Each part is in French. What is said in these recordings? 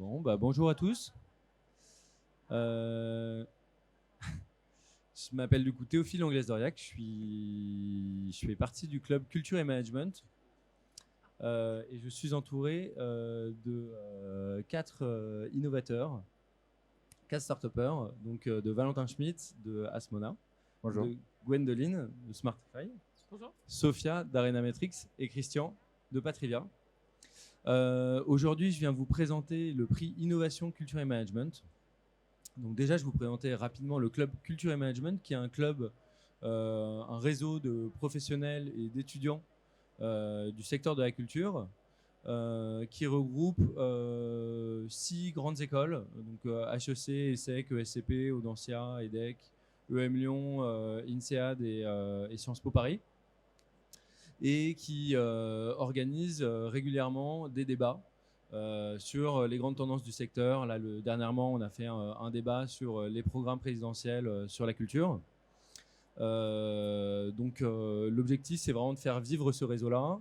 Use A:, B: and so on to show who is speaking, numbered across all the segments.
A: Bonjour à tous. Je m'appelle du coup Théophile Anglaise-Doriac. Je fais partie du club Culture et Management. Et je suis entouré de quatre innovateurs, quatre start-upers, donc de Valentin Schmitt de Asmona,
B: Bonjour.
A: de Gwendoline de Smartify,
C: Bonjour.
A: Sophia d'Arena Metrics et Christian de Patrivia. Aujourd'hui, je viens vous présenter le prix Innovation Culture et Management. Donc déjà, je vais vous présenter rapidement le club Culture et Management, qui est un club, un réseau de professionnels et d'étudiants du secteur de la culture, qui regroupe 6 grandes écoles, donc HEC, ESSEC, ESCP, Audencia, EDEC, EM Lyon, INSEAD et Sciences Po Paris, et qui organise régulièrement des débats sur les grandes tendances du secteur. Là, dernièrement, on a fait un débat sur les programmes présidentiels sur la culture. L'objectif, c'est vraiment de faire vivre ce réseau-là,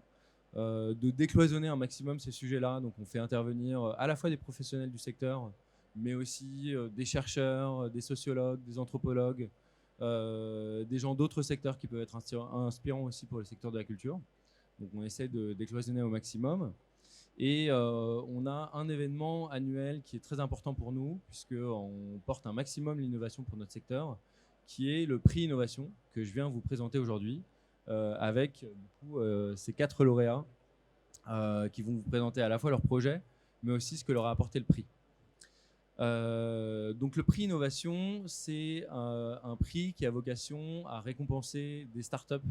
A: de décloisonner un maximum ces sujets-là. Donc, on fait intervenir à la fois des professionnels du secteur, mais aussi des chercheurs, des sociologues, des anthropologues, des gens d'autres secteurs qui peuvent être inspirants aussi pour le secteur de la culture. Donc, on essaie de décloisonner au maximum. Et on a un événement annuel qui est très important pour nous, puisqu'on porte un maximum l'innovation pour notre secteur, qui est le prix Innovation, que je viens vous présenter aujourd'hui, avec ces 4 lauréats qui vont vous présenter à la fois leur projet, mais aussi ce que leur a apporté le prix. Donc le prix Innovation, c'est un prix qui a vocation à récompenser des startups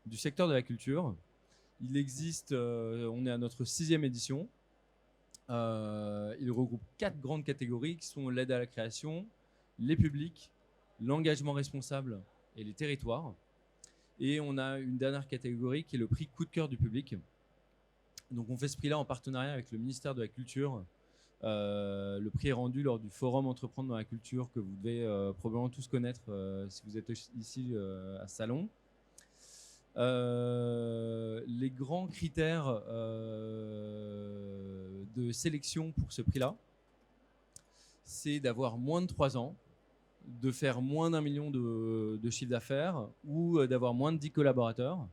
A: du secteur de la culture. Il existe, on est à notre 6e édition. Il regroupe 4 grandes catégories qui sont l'aide à la création, les publics, l'engagement responsable et les territoires. Et on a une dernière catégorie qui est le prix coup de cœur du public. Donc on fait ce prix-là en partenariat avec le ministère de la Culture. Le prix est rendu lors du forum Entreprendre dans la culture que vous devez probablement tous connaître si vous êtes ici à ce salon. Les grands critères de sélection pour ce prix-là, c'est d'avoir moins de 3 ans, de faire moins d'1 million de chiffre d'affaires ou d'avoir moins de 10 collaborateurs,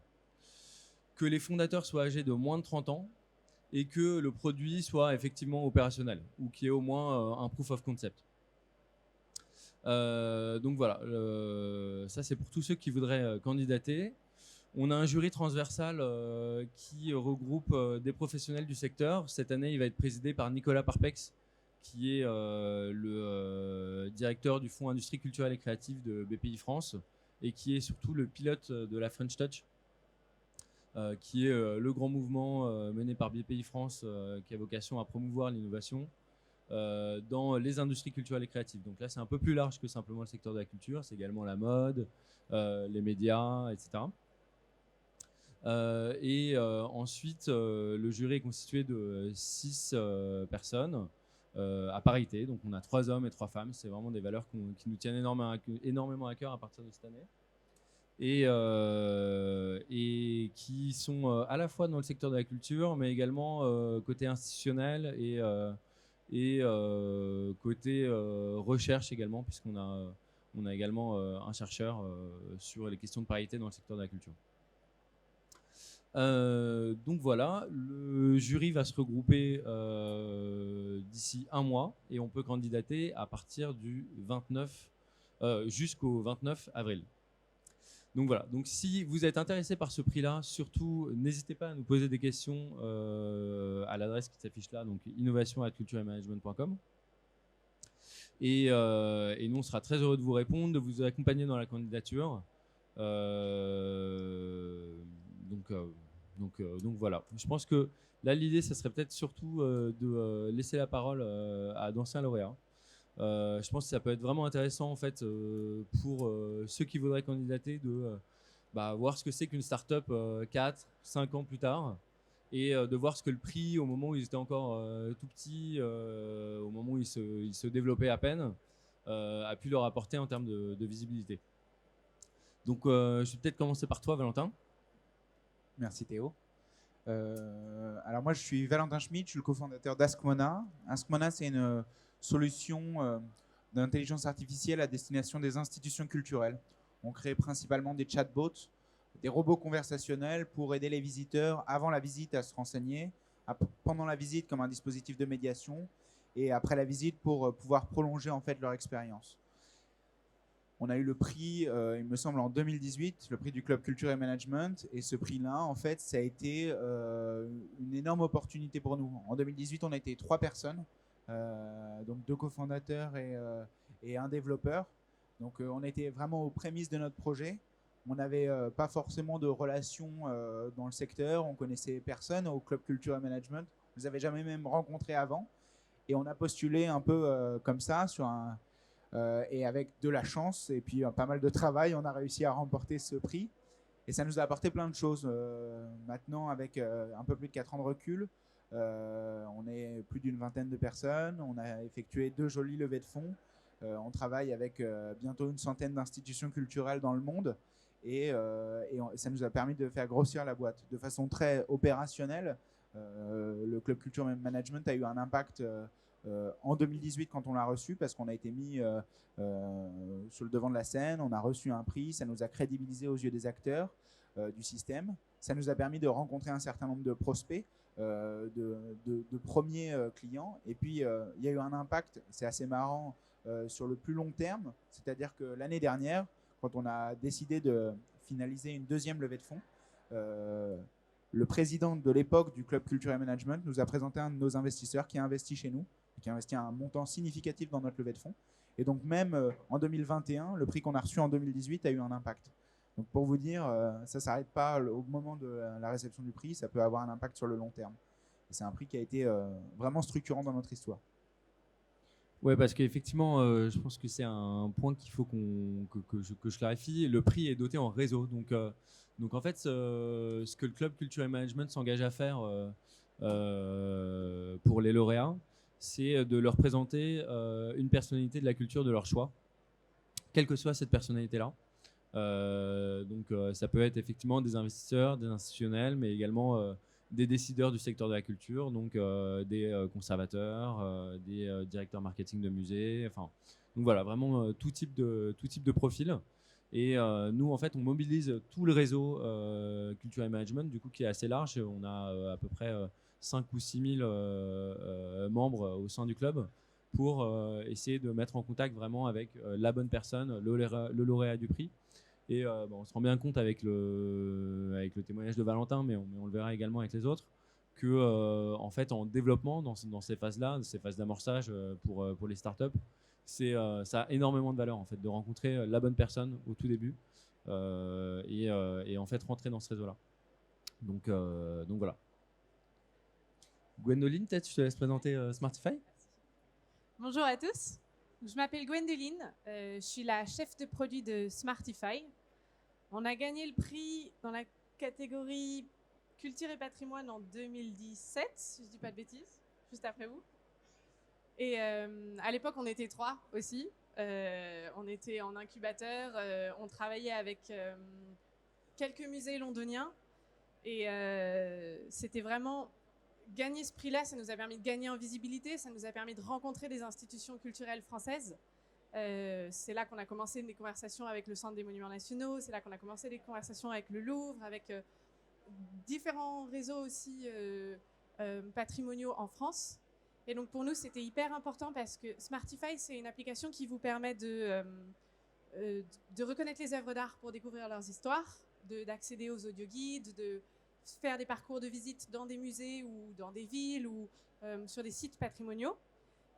A: que les fondateurs soient âgés de moins de 30 ans et que le produit soit effectivement opérationnel ou qu'il y ait au moins un proof of concept. Donc voilà, ça c'est pour tous ceux qui voudraient candidater. On a un jury transversal qui regroupe des professionnels du secteur. Cette année, il va être présidé par Nicolas Parpex, qui est le directeur du Fonds Industrie culturelle et créative de BPI France et qui est surtout le pilote de la French Touch, qui est le grand mouvement mené par BPI France qui a vocation à promouvoir l'innovation dans les industries culturelles et créatives. Donc là, c'est un peu plus large que simplement le secteur de la culture. C'est également la mode, les médias, etc. Ensuite, le jury est constitué de 6 personnes à parité. Donc on a 3 hommes et 3 femmes. C'est vraiment des valeurs qui nous tiennent énormément à cœur à partir de cette année. Et qui sont à la fois dans le secteur de la culture, mais également côté institutionnel et côté recherche également, puisqu'on a également un chercheur sur les questions de parité dans le secteur de la culture. Donc voilà, le jury va se regrouper d'ici 1 mois et on peut candidater à partir du 29 jusqu'au 29 avril. Donc voilà, donc si vous êtes intéressé par ce prix-là, surtout n'hésitez pas à nous poser des questions à l'adresse qui s'affiche là, donc innovation@cultureetmanagement.com. Et nous, on sera très heureux de vous répondre, de vous accompagner dans la candidature. Donc voilà. Je pense que là, l'idée, ça serait peut-être surtout de laisser la parole à d'anciens lauréats. Je pense que ça peut être vraiment intéressant en fait pour ceux qui voudraient candidater de voir ce que c'est qu'une start-up 4, 5 ans plus tard et de voir ce que le prix au moment où ils étaient encore tout petits, au moment où ils se développaient à peine, a pu leur apporter en termes de visibilité. Donc je vais peut-être commencer par toi, Valentin.
B: Merci Théo. Alors moi, je suis Valentin Schmitt, je suis le cofondateur d'Askmona. Askmona, c'est une solution d'intelligence artificielle à destination des institutions culturelles. On crée principalement des chatbots, des robots conversationnels pour aider les visiteurs avant la visite à se renseigner, pendant la visite comme un dispositif de médiation et après la visite pour pouvoir prolonger en fait leur expérience. On a eu le prix, il me semble, en 2018, le prix du Club Culture et Management. Et ce prix-là, en fait, ça a été une énorme opportunité pour nous. En 2018, on a été 3 personnes, donc 2 cofondateurs et un développeur. Donc, on était vraiment aux prémices de notre projet. On n'avait pas forcément de relations dans le secteur. On connaissait personne au Club Culture et Management. On ne les avait jamais même rencontrés avant. Et on a postulé un peu comme ça sur et avec de la chance et puis pas mal de travail, on a réussi à remporter ce prix. Et ça nous a apporté plein de choses. Maintenant, avec un peu plus de 4 ans de recul, on est plus d'une vingtaine de personnes. On a effectué 2 jolies levées de fonds. On travaille avec bientôt une centaine d'institutions culturelles dans le monde. Et ça nous a permis de faire grossir la boîte de façon très opérationnelle. Le Club Culture Management a eu un impact en 2018 quand on l'a reçu, parce qu'on a été mis sur le devant de la scène, on a reçu un prix, ça nous a crédibilisé aux yeux des acteurs du système, ça nous a permis de rencontrer un certain nombre de prospects, de premiers clients, et puis il y a eu un impact, c'est assez marrant, sur le plus long terme, c'est-à-dire que l'année dernière, quand on a décidé de finaliser une deuxième levée de fonds, le président de l'époque du Club Culture et Management nous a présenté un de nos investisseurs qui a investi chez nous, qui a investi un montant significatif dans notre levée de fonds. Et donc même en 2021, le prix qu'on a reçu en 2018 a eu un impact. Donc pour vous dire, ça ne s'arrête pas au moment de la réception du prix, ça peut avoir un impact sur le long terme. Et c'est un prix qui a été vraiment structurant dans notre histoire.
A: Ouais, parce qu'effectivement, je pense que c'est un point qu'il faut que je clarifie. Le prix est doté en réseau. Donc en fait, ce que le Club Culture et Management s'engage à faire pour les lauréats, c'est de leur présenter une personnalité de la culture de leur choix, quelle que soit cette personnalité-là. Ça peut être effectivement des investisseurs, des institutionnels, mais également des décideurs du secteur de la culture, donc des conservateurs, des directeurs marketing de musées, enfin, donc voilà, vraiment tout type de profil. Et nous, en fait, on mobilise tout le réseau Culture et Management, du coup, qui est assez large. On a à peu près 5 ou 6 000 membres au sein du club pour essayer de mettre en contact vraiment avec la bonne personne, le lauréat du prix. Et on se rend bien compte avec le témoignage de Valentin, mais on le verra également avec les autres, que en fait, en développement, dans ces phases-là, ces phases d'amorçage pour les startups, ça a énormément de valeur en fait, de rencontrer la bonne personne au tout début et en fait rentrer dans ce réseau-là. Donc voilà. Gwendoline, peut-être je te laisse présenter Smartify.
C: Bonjour à tous. Je m'appelle Gwendoline, je suis la chef de produit de Smartify. On a gagné le prix dans la catégorie culture et patrimoine en 2017, si je ne dis pas de bêtises, juste après vous. Et à l'époque, on était 3 aussi. On était en incubateur, on travaillait avec quelques musées londoniens. Et c'était vraiment... Gagner ce prix-là, ça nous a permis de gagner en visibilité, ça nous a permis de rencontrer des institutions culturelles françaises. C'est là qu'on a commencé des conversations avec le Centre des Monuments Nationaux, c'est là qu'on a commencé des conversations avec le Louvre, avec différents réseaux aussi patrimoniaux en France. Et donc pour nous, c'était hyper important parce que Smartify, c'est une application qui vous permet de reconnaître les œuvres d'art pour découvrir leurs histoires, d'accéder aux audioguides, de faire des parcours de visite dans des musées ou dans des villes ou sur des sites patrimoniaux.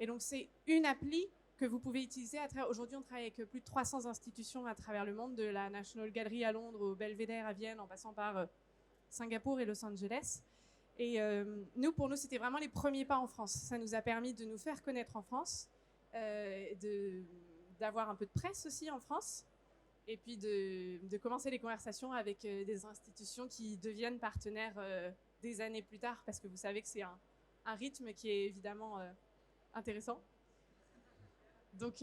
C: Et donc, c'est une appli que vous pouvez utiliser. Aujourd'hui, on travaille avec plus de 300 institutions à travers le monde, de la National Gallery à Londres au Belvédère à Vienne, en passant par Singapour et Los Angeles. Et pour nous, c'était vraiment les premiers pas en France. Ça nous a permis de nous faire connaître en France, d'avoir un peu de presse aussi en France, et puis de commencer les conversations avec des institutions qui deviennent partenaires des années plus tard, parce que vous savez que c'est un rythme qui est évidemment intéressant. Donc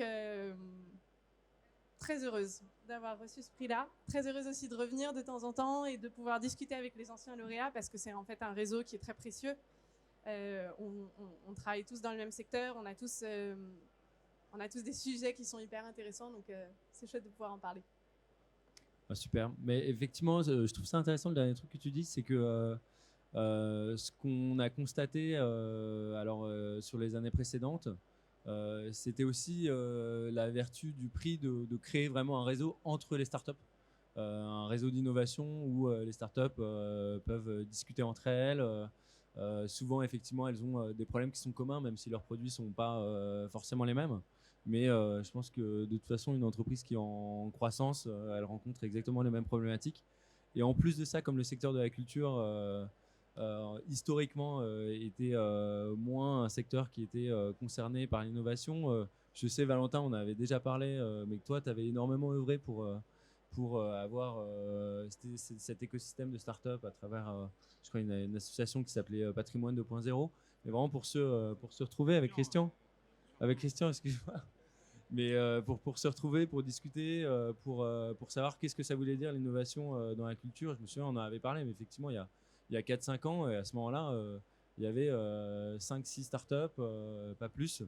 C: très heureuse d'avoir reçu ce prix-là. Très heureuse aussi de revenir de temps en temps et de pouvoir discuter avec les anciens lauréats parce que c'est en fait un réseau qui est très précieux. On travaille tous dans le même secteur, on a tous des sujets qui sont hyper intéressants, donc c'est chouette de pouvoir en parler.
A: Ah, super. Mais effectivement, je trouve ça intéressant le dernier truc que tu dis, c'est que ce qu'on a constaté sur les années précédentes, c'était aussi la vertu du prix de créer vraiment un réseau entre les startups, un réseau d'innovation où les startups peuvent discuter entre elles. Souvent, effectivement, elles ont des problèmes qui sont communs, même si leurs produits ne sont pas forcément les mêmes. Mais je pense que de toute façon, une entreprise qui est en croissance, elle rencontre exactement les mêmes problématiques. Et en plus de ça, comme le secteur de la culture historiquement était moins un secteur qui était concerné par l'innovation, je sais, Valentin, on avait déjà parlé, mais que toi, tu avais énormément œuvré pour avoir cet écosystème de start-up à travers, je crois, une association qui s'appelait Patrimoine 2.0. Mais vraiment pour se retrouver avec Christian. Avec Christian, excuse-moi. Mais pour se retrouver, pour discuter, pour savoir qu'est-ce que ça voulait dire l'innovation dans la culture. Je me souviens, on en avait parlé, mais effectivement, il y a 4-5 ans, et à ce moment-là, il y avait 5-6 startups, pas plus.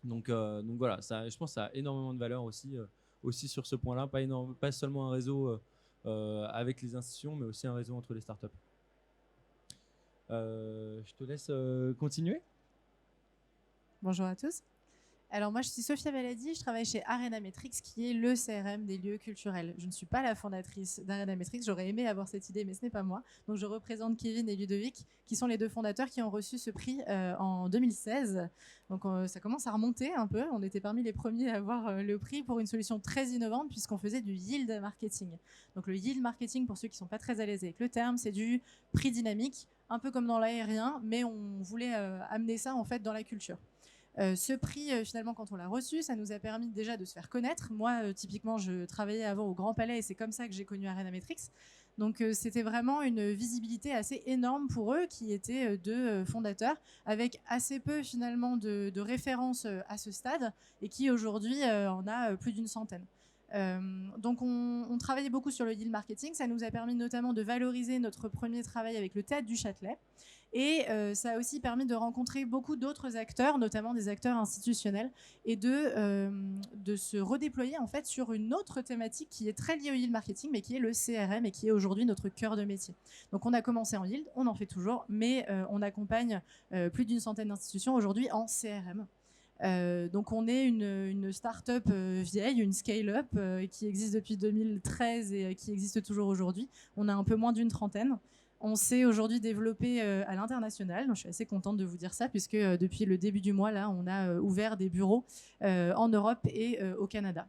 A: Donc voilà, ça, je pense que ça a énormément de valeur aussi sur ce point-là. Pas seulement un réseau avec les institutions, mais aussi un réseau entre les startups. Je te laisse continuer.
D: Bonjour à tous. Alors moi, je suis Sophia Valadi, je travaille chez Arena Metrics, qui est le CRM des lieux culturels. Je ne suis pas la fondatrice d'Arena Metrics, j'aurais aimé avoir cette idée, mais ce n'est pas moi. Donc je représente Kevin et Ludovic, qui sont les deux fondateurs qui ont reçu ce prix en 2016. Donc ça commence à remonter un peu. On était parmi les premiers à avoir le prix pour une solution très innovante, puisqu'on faisait du yield marketing. Donc le yield marketing, pour ceux qui ne sont pas très à l'aise avec le terme, c'est du prix dynamique, un peu comme dans l'aérien, mais on voulait amener ça en fait dans la culture. Ce prix, finalement, quand on l'a reçu, ça nous a permis déjà de se faire connaître. Moi, typiquement, je travaillais avant au Grand Palais et c'est comme ça que j'ai connu Arena Metrics. Donc, c'était vraiment une visibilité assez énorme pour eux, qui étaient deux fondateurs, avec assez peu, finalement, de références à ce stade et qui, aujourd'hui, en a plus d'une centaine. Donc on travaillait beaucoup sur le yield marketing. Ça nous a permis notamment de valoriser notre premier travail avec le Théâtre du Châtelet. Et ça a aussi permis de rencontrer beaucoup d'autres acteurs, notamment des acteurs institutionnels, et de se redéployer en fait sur une autre thématique qui est très liée au yield marketing, mais qui est le CRM et qui est aujourd'hui notre cœur de métier. Donc on a commencé en yield, on en fait toujours, mais on accompagne plus d'une centaine d'institutions aujourd'hui en CRM. Donc on est une start-up vieille, une scale-up qui existe depuis 2013 et qui existe toujours aujourd'hui. On a un peu moins d'une trentaine. On s'est aujourd'hui développé à l'international. Je suis assez contente de vous dire ça, puisque depuis le début du mois, là, on a ouvert des bureaux en Europe et au Canada.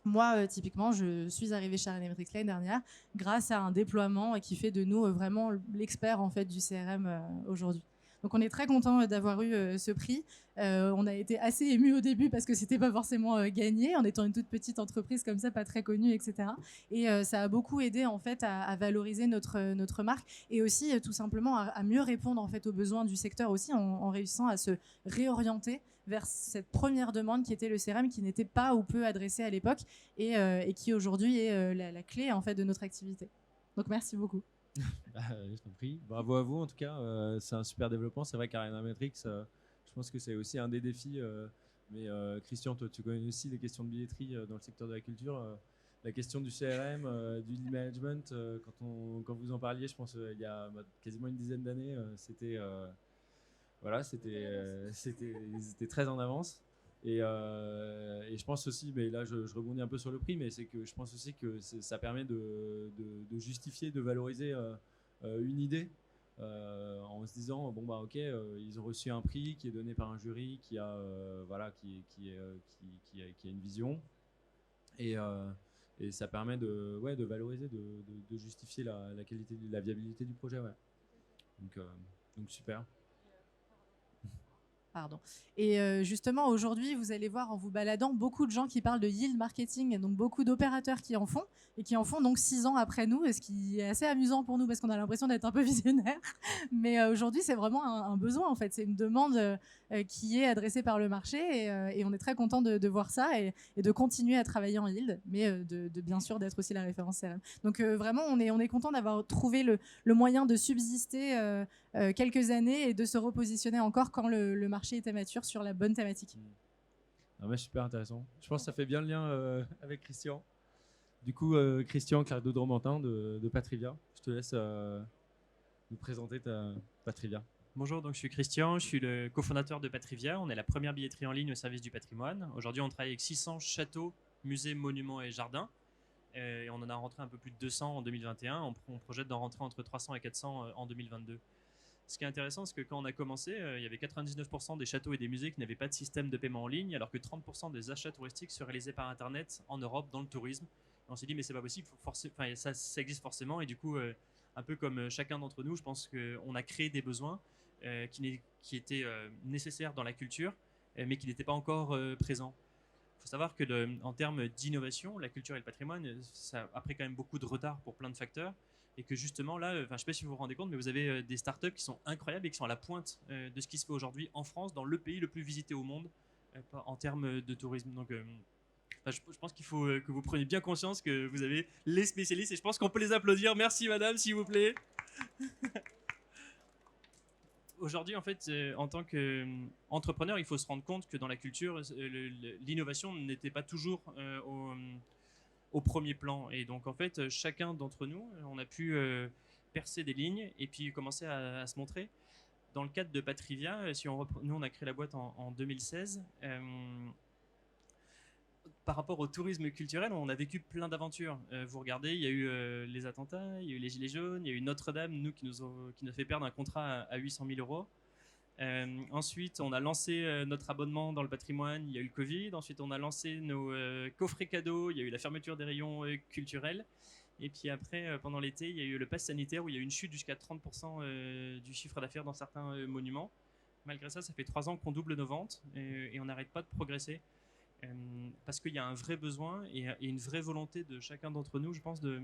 D: Moi, typiquement, je suis arrivée chez Arena Metrics l'année dernière grâce à un déploiement qui fait de nous vraiment l'expert en fait, du CRM aujourd'hui. Donc on est très content d'avoir eu ce prix. On a été assez émus au début parce que c'était pas forcément gagné, en étant une toute petite entreprise comme ça, pas très connue, etc. Et ça a beaucoup aidé en fait à valoriser notre marque et aussi tout simplement à mieux répondre en fait aux besoins du secteur aussi en réussissant à se réorienter vers cette première demande qui était le CRM, qui n'était pas ou peu adressée à l'époque et qui aujourd'hui est la clé en fait de notre activité. Donc merci beaucoup.
A: Je t'en prie. Bravo à vous en tout cas. C'est un super développement. C'est vrai qu'Arena Metrics, je pense que c'est aussi un des défis. Mais Christian, toi, tu connais aussi les questions de billetterie dans le secteur de la culture. La question du CRM, du lead management, quand vous en parliez, je pense il y a quasiment une dizaine d'années, ils étaient très en avance. Et je pense aussi, mais là je rebondis un peu sur le prix, mais c'est que je pense aussi que ça permet de justifier, de valoriser une idée en se disant bon bah ok, ils ont reçu un prix qui est donné par un jury qui a une vision et ça permet de valoriser, de justifier la qualité, la viabilité du projet. Ouais. Donc super.
D: Pardon. Et justement, aujourd'hui, vous allez voir en vous baladant beaucoup de gens qui parlent de yield marketing, et donc beaucoup d'opérateurs qui en font, et qui en font donc 6 ans après nous, et ce qui est assez amusant pour nous parce qu'on a l'impression d'être un peu visionnaire. Mais aujourd'hui, c'est vraiment un besoin, en fait. C'est une demande qui est adressée par le marché, et on est très content de voir ça et de continuer à travailler en yield, mais de bien sûr d'être aussi la référence CRM. Donc vraiment, on est content d'avoir trouvé le moyen de subsister quelques années et de se repositionner encore quand le marché était mature sur la bonne thématique.
A: Ah ouais, super intéressant. Je pense que ça fait bien le lien avec Christian. Du coup, Christian Clardo-Dromantin de Patrivia, je te laisse nous présenter ta Patrivia.
E: Bonjour, donc je suis Christian, je suis le cofondateur de Patrivia. On est la première billetterie en ligne au service du patrimoine. Aujourd'hui, on travaille avec 600 châteaux, musées, monuments et jardins. Et on en a rentré un peu plus de 200 en 2021. On projette d'en rentrer entre 300 et 400 en 2022. Ce qui est intéressant, c'est que quand on a commencé, il y avait 99% des châteaux et des musées qui n'avaient pas de système de paiement en ligne, alors que 30% des achats touristiques se réalisaient par Internet en Europe dans le tourisme. Et on s'est dit, mais c'est pas possible, ça existe forcément. Et du coup, un peu comme chacun d'entre nous, je pense qu'on a créé des besoins qui étaient nécessaires dans la culture, mais qui n'étaient pas encore présents. Il faut savoir que en termes d'innovation, la culture et le patrimoine, ça a pris quand même beaucoup de retard pour plein de facteurs. Et que justement là, je ne sais pas si vous vous rendez compte, mais vous avez des startups qui sont incroyables et qui sont à la pointe de ce qui se fait aujourd'hui en France, dans le pays le plus visité au monde en termes de tourisme. Donc je pense qu'il faut que vous preniez bien conscience que vous avez les spécialistes et je pense qu'on peut les applaudir. Merci madame, s'il vous plaît. Aujourd'hui, en fait, en tant qu'entrepreneur, il faut se rendre compte que dans la culture, l'innovation n'était pas toujours au premier plan. Et donc, en fait, chacun d'entre nous, on a pu percer des lignes et puis commencer à se montrer. Dans le cadre de Patrivia, nous, on a créé la boîte en 2016. Par rapport au tourisme culturel, on a vécu plein d'aventures. Vous regardez, il y a eu les attentats, il y a eu les gilets jaunes, il y a eu Notre-Dame, nous, qui nous a fait perdre un contrat à 800 000 euros. Ensuite, on a lancé notre abonnement dans le patrimoine, il y a eu le Covid. Ensuite, on a lancé nos coffrets cadeaux, il y a eu la fermeture des rayons culturels. Et puis après, pendant l'été, il y a eu le pass sanitaire où il y a eu une chute jusqu'à 30% du chiffre d'affaires dans certains monuments. Malgré ça, ça fait 3 ans qu'on double nos ventes et on n'arrête pas de progresser. Parce qu'il y a un vrai besoin et une vraie volonté de chacun d'entre nous, je pense, de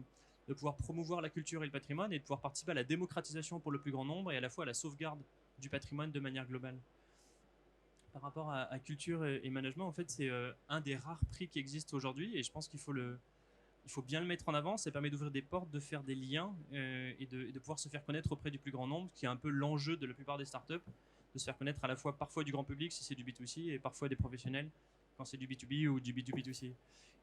E: pouvoir promouvoir la culture et le patrimoine et de pouvoir participer à la démocratisation pour le plus grand nombre et à la fois à la sauvegarde du patrimoine de manière globale. Par rapport à culture et management, en fait, c'est un des rares prix qui existent aujourd'hui et je pense qu'il faut bien le mettre en avant. Ça permet d'ouvrir des portes, de faire des liens et de pouvoir se faire connaître auprès du plus grand nombre, qui est un peu l'enjeu de la plupart des startups, de se faire connaître à la fois parfois du grand public si c'est du B2C et parfois des professionnels quand c'est du B2B ou du B2B2C.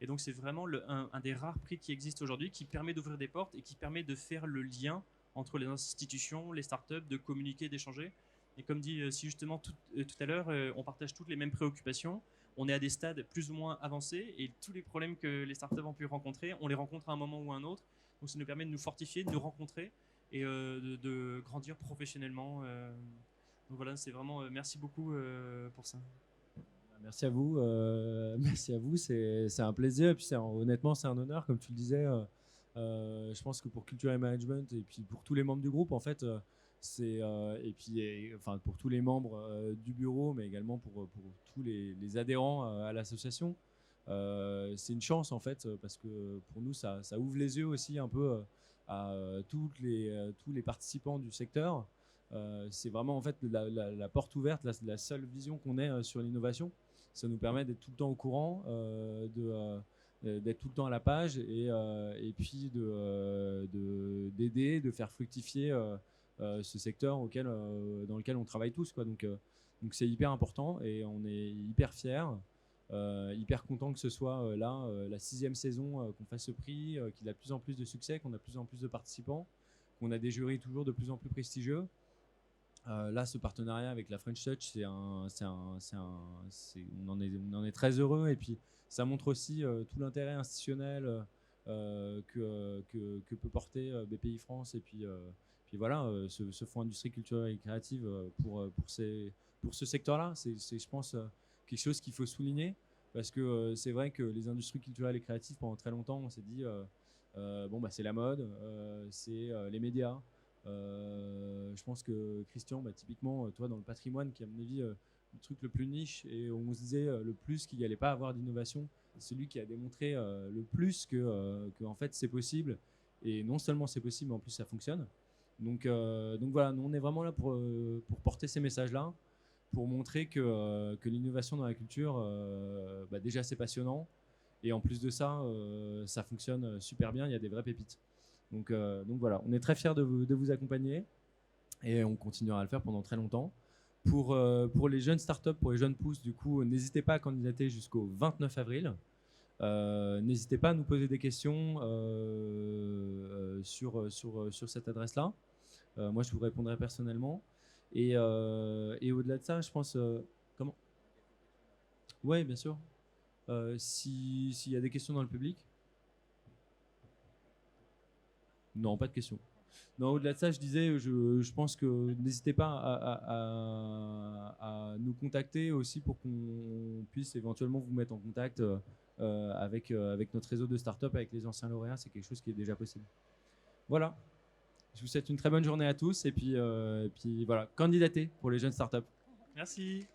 E: Et donc c'est vraiment un des rares prix qui existe aujourd'hui, qui permet d'ouvrir des portes et qui permet de faire le lien entre les institutions, les startups, de communiquer, d'échanger. Et comme dit si justement tout à l'heure, on partage toutes les mêmes préoccupations, on est à des stades plus ou moins avancés et tous les problèmes que les startups ont pu rencontrer, on les rencontre à un moment ou à un autre. Donc ça nous permet de nous fortifier, de nous rencontrer et de grandir professionnellement. Donc voilà, c'est vraiment merci beaucoup pour ça.
A: Merci à vous. Merci à vous. C'est un plaisir. Et puis honnêtement, c'est un honneur, comme tu le disais. Je pense que pour Culture et Management et puis pour tous les membres du groupe, en fait, enfin pour tous les membres du bureau, mais également pour tous les adhérents à l'association, c'est une chance en fait parce que pour nous, ça ouvre les yeux aussi un peu à tous les participants du secteur. C'est vraiment en fait la porte ouverte, la seule vision qu'on ait sur l'innovation. Ça nous permet d'être tout le temps au courant, d'être tout le temps à la page et puis d'aider, de faire fructifier ce secteur dans lequel on travaille tous, quoi. Donc c'est hyper important et on est hyper fiers, hyper content que ce soit là, la 6e saison, qu'on fasse ce prix, qu'il a de plus en plus de succès, qu'on a de plus en plus de participants, qu'on a des jurys toujours de plus en plus prestigieux. Là, ce partenariat avec la French Touch, on en est très heureux et puis ça montre aussi tout l'intérêt institutionnel que peut porter BPI France et puis voilà, ce fonds industrie culturelle et créative pour ce secteur-là. C'est je pense quelque chose qu'il faut souligner parce que c'est vrai que les industries culturelles et créatives pendant très longtemps on s'est dit c'est la mode, c'est les médias. Je pense que Christian, typiquement, toi dans le patrimoine, qui à mon avis truc le plus niche et on se disait le plus qu'il n'y allait pas avoir d'innovation, c'est celui qui a démontré le plus que en fait c'est possible, et non seulement c'est possible mais en plus ça fonctionne. Donc voilà, nous on est vraiment là pour porter ces messages-là, pour montrer que l'innovation dans la culture, déjà c'est passionnant, et en plus de ça, ça fonctionne super bien, il y a des vraies pépites. Donc voilà, on est très fiers de vous accompagner, et on continuera à le faire pendant très longtemps. Pour les jeunes startups, pour les jeunes pousses, du coup, n'hésitez pas à candidater jusqu'au 29 avril. N'hésitez pas à nous poser des questions sur cette adresse-là. Moi, je vous répondrai personnellement. Et au-delà de ça, je pense... comment ? Oui, bien sûr. S'il y a des questions dans le public ? Non, pas de questions. Non, au-delà de ça, je disais, je pense que n'hésitez pas à nous contacter aussi pour qu'on puisse éventuellement vous mettre en contact avec notre réseau de startups, avec les anciens lauréats. C'est quelque chose qui est déjà possible. Voilà. Je vous souhaite une très bonne journée à tous, et puis voilà, candidatez pour les jeunes startups.
E: Merci.